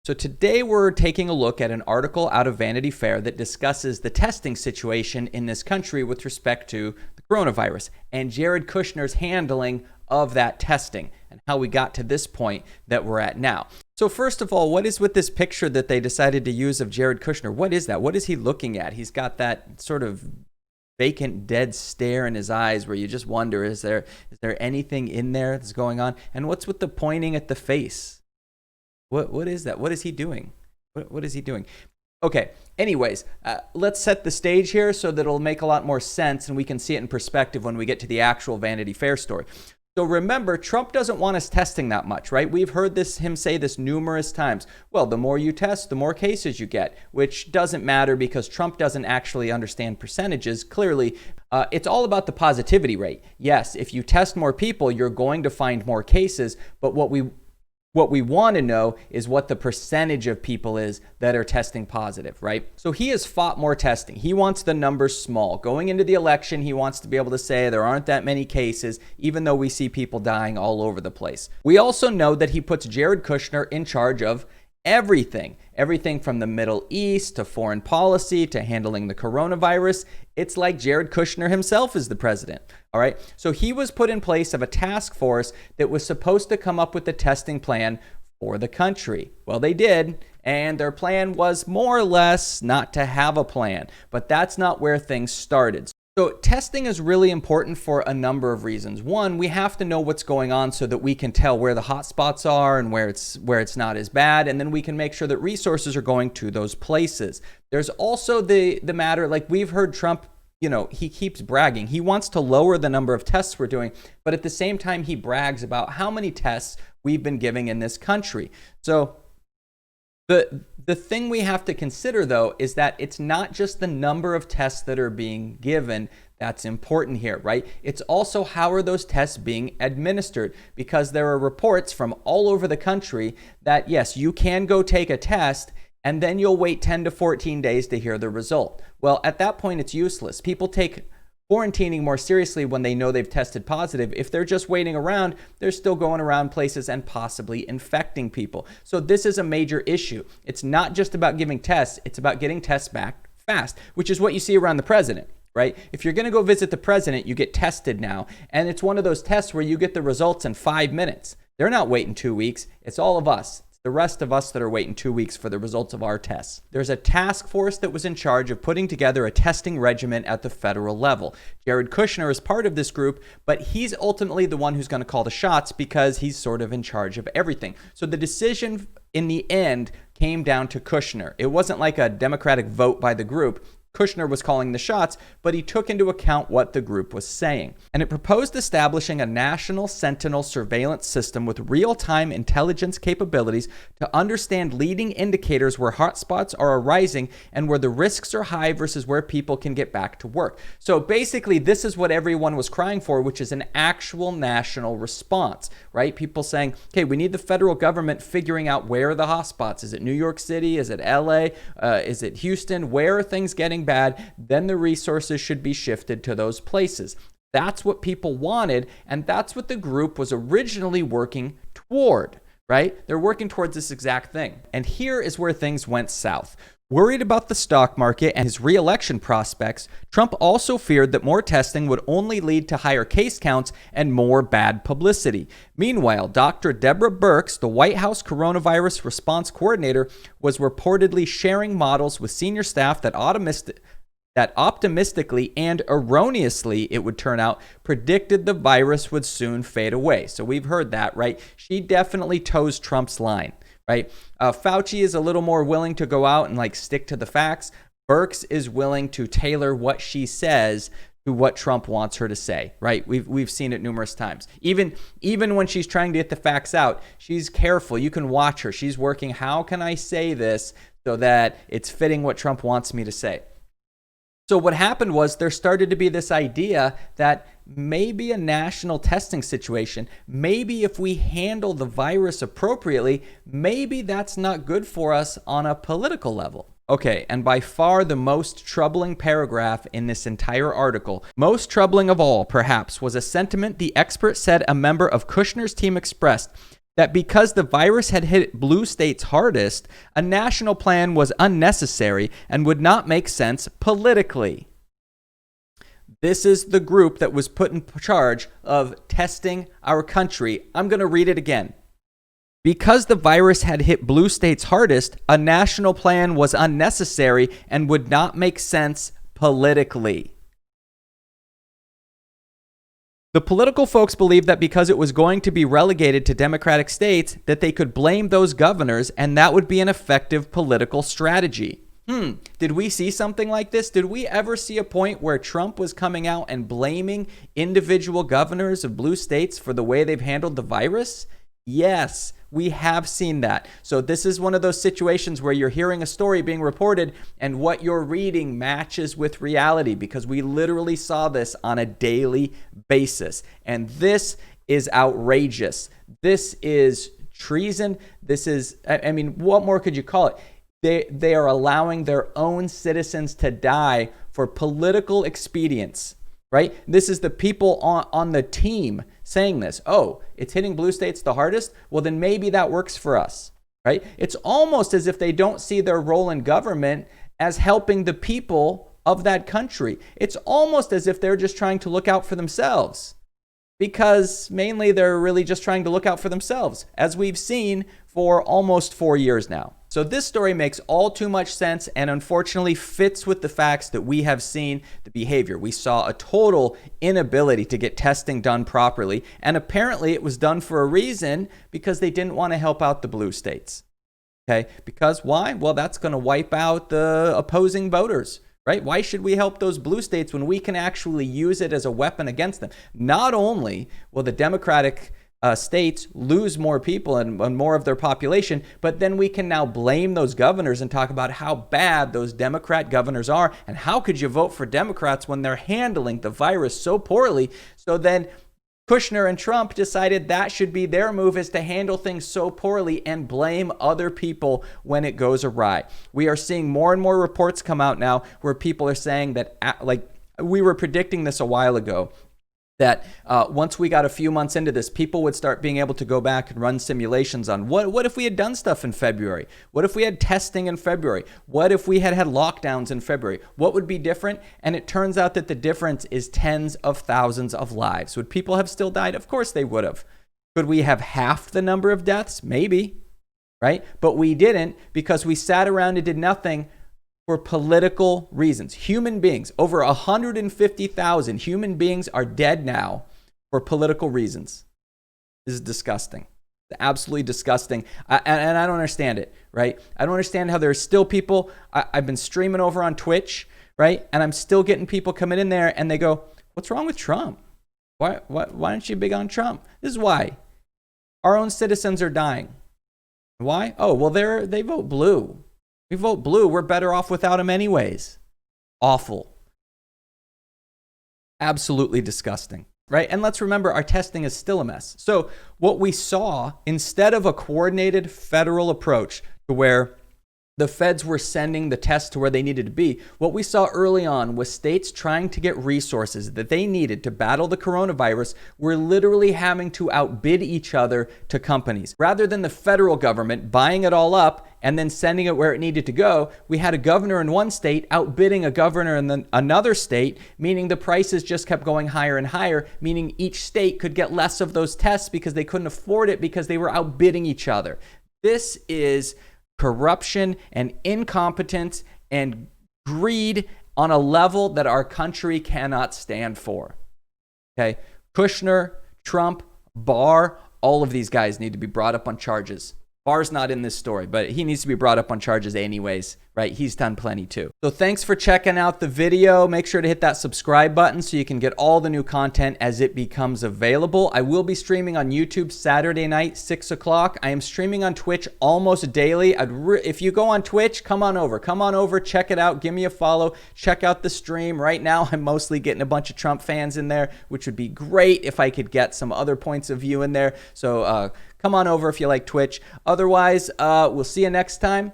So today we're taking a look at an article out of Vanity Fair that discusses the testing situation in this country with respect to the coronavirus and Jared Kushner's handling of that testing and how we got to this point that we're at now. So first of all, what is with this picture that they decided to use of Jared Kushner? What is that? What is he looking at? He's got that sort of vacant, dead stare in his eyes where you just wonder, is there anything in there that's going on? And what's with the pointing at the face? What is that? What is he doing? What is he doing? Okay, anyways, let's set the stage here so that it'll make a lot more sense and we can see it in perspective when we get to the actual Vanity Fair story. So remember, Trump doesn't want us testing that much, right? We've heard him say this numerous times. Well, the more you test, the more cases you get, which doesn't matter because Trump doesn't actually understand percentages. Clearly, it's all about the positivity rate. Yes, if you test more people, you're going to find more cases, but what we want to know is what the percentage of people is that are testing positive, right? So he has fought more testing. He wants the numbers small. Going into the election, he wants to be able to say there aren't that many cases, even though we see people dying all over the place. We also know that he puts Jared Kushner in charge of everything from the Middle East to foreign policy to handling the coronavirus. It's like Jared Kushner himself is the president. All right. So he was put in place of a task force that was supposed to come up with the testing plan for the country. Well, they did. And their plan was more or less not to have a plan. But that's not where things started. So testing is really important for a number of reasons. One, we have to know what's going on so that we can tell where the hot spots are and where it's not as bad. And then we can make sure that resources are going to those places. There's also the matter, like we've heard Trump, he keeps bragging. He wants to lower the number of tests we're doing, but at the same time, he brags about how many tests we've been giving in this country. So the thing we have to consider, though, is that it's not just the number of tests that are being given that's important here, right? It's also how are those tests being administered, because there are reports from all over the country that, yes, you can go take a test and then you'll wait 10 to 14 days to hear the result. Well, at that point, it's useless. People take quarantining more seriously when they know they've tested positive. If they're just waiting around, they're still going around places and possibly infecting people. So this is a major issue. It's not just about giving tests, it's about getting tests back fast, which is what you see around the president, right? If you're going to go visit the president, you get tested now. And it's one of those tests where you get the results in 5 minutes. They're not waiting 2 weeks. It's all of us. The rest of us that are waiting 2 weeks for the results of our tests. There's a task force that was in charge of putting together a testing regimen at the federal level. Jared Kushner is part of this group, but he's ultimately the one who's going to call the shots because he's sort of in charge of everything. So the decision in the end came down to Kushner. It wasn't like a democratic vote by the group. Kushner was calling the shots, but he took into account what the group was saying. And it proposed establishing a national sentinel surveillance system with real-time intelligence capabilities to understand leading indicators where hotspots are arising and where the risks are high versus where people can get back to work. So basically, this is what everyone was crying for, which is an actual national response, right? People saying, okay, we need the federal government figuring out where are the hotspots. Is it New York City? Is it LA? Is it Houston? Where are things getting bad? Then the resources should be shifted to those places. That's what people wanted, and that's what the group was originally working toward, right? They're working towards this exact thing. And here is where things went south. Worried about the stock market and his re-election prospects, Trump also feared that more testing would only lead to higher case counts and more bad publicity. Meanwhile, Dr. Deborah Birx, the White House coronavirus response coordinator, was reportedly sharing models with senior staff that optimistically and erroneously, it would turn out, predicted the virus would soon fade away. So we've heard that, right? She definitely toes Trump's line. Right? Fauci is a little more willing to go out and stick to the facts. Birx is willing to tailor what she says to what Trump wants her to say, right? We've seen it numerous times. Even when she's trying to get the facts out, she's careful. You can watch her. She's working, how can I say this so that it's fitting what Trump wants me to say? So what happened was there started to be this idea that maybe a national testing situation, maybe if we handle the virus appropriately, maybe that's not good for us on a political level. Okay, and by far the most troubling paragraph in this entire article, most troubling of all, perhaps, was a sentiment the expert said a member of Kushner's team expressed, that because the virus had hit blue states hardest, a national plan was unnecessary and would not make sense politically. This is the group that was put in charge of testing our country. I'm going to read it again. Because the virus had hit blue states hardest, a national plan was unnecessary and would not make sense politically. The political folks believed that because it was going to be relegated to Democratic states, that they could blame those governors and that would be an effective political strategy. Did we see something like this? Did we ever see a point where Trump was coming out and blaming individual governors of blue states for the way they've handled the virus? Yes, we have seen that. So this is one of those situations where you're hearing a story being reported and what you're reading matches with reality, because we literally saw this on a daily basis. And this is outrageous. This is treason. This is, I mean, what more could you call it? They are allowing their own citizens to die for political expedience, right? This is the people on the team saying this. Oh, it's hitting blue states the hardest? Well, then maybe that works for us, right? It's almost as if they don't see their role in government as helping the people of that country. It's almost as if they're just trying to look out for themselves, because mainly they're really just trying to look out for themselves, as we've seen for almost 4 years now. So this story makes all too much sense and unfortunately fits with the facts that we have seen the behavior. We saw a total inability to get testing done properly, and apparently it was done for a reason, because they didn't want to help out the blue states. Okay, because why? Well, that's going to wipe out the opposing voters, right? Why should we help those blue states when we can actually use it as a weapon against them? Not only will the Democratic states lose more people and more of their population, but then we can now blame those governors and talk about how bad those Democrat governors are, and how could you vote for Democrats when they're handling the virus so poorly. So then Kushner and Trump decided that should be their move, is to handle things so poorly and blame other people when it goes awry. We are seeing more and more reports come out now where people are saying that, like we were predicting this a while ago, that once we got a few months into this, people would start being able to go back and run simulations on what if we had done stuff in February? What if we had testing in February? What if we had had lockdowns in February? What would be different? And it turns out that the difference is tens of thousands of lives. Would people have still died? Of course they would have. Could we have half the number of deaths? Maybe, right? But we didn't, because we sat around and did nothing for political reasons. Human beings, over 150,000 human beings are dead now for political reasons. This is disgusting. Absolutely disgusting. And I don't understand it, right? I don't understand how there's still people. I've been streaming over on Twitch, right? And I'm still getting people coming in there and they go, what's wrong with Trump? Why aren't you big on Trump? This is why. Our own citizens are dying. Why? Oh, well, they vote blue. We vote blue. We're better off without them anyways. Awful. Absolutely disgusting, right? And let's remember, our testing is still a mess. So what we saw, instead of a coordinated federal approach to where the feds were sending the tests to where they needed to be, what we saw early on was states trying to get resources that they needed to battle the coronavirus were literally having to outbid each other to companies. Rather than the federal government buying it all up and then sending it where it needed to go, we had a governor in one state outbidding a governor in another state, meaning the prices just kept going higher and higher, meaning each state could get less of those tests because they couldn't afford it because they were outbidding each other. This is corruption and incompetence and greed on a level that our country cannot stand for. Okay, Kushner, Trump, Barr, all of these guys need to be brought up on charges. Barr's not in this story, but he needs to be brought up on charges anyways, right? He's done plenty too. So thanks for checking out the video. Make sure to hit that subscribe button so you can get all the new content as it becomes available. I will be streaming on YouTube Saturday night, 6 o'clock. I am streaming on Twitch almost daily. If you go on Twitch, come on over, check it out, give me a follow, check out the stream. Right now, I'm mostly getting a bunch of Trump fans in there, which would be great if I could get some other points of view in there. So come on over if you like Twitch. Otherwise, we'll see you next time.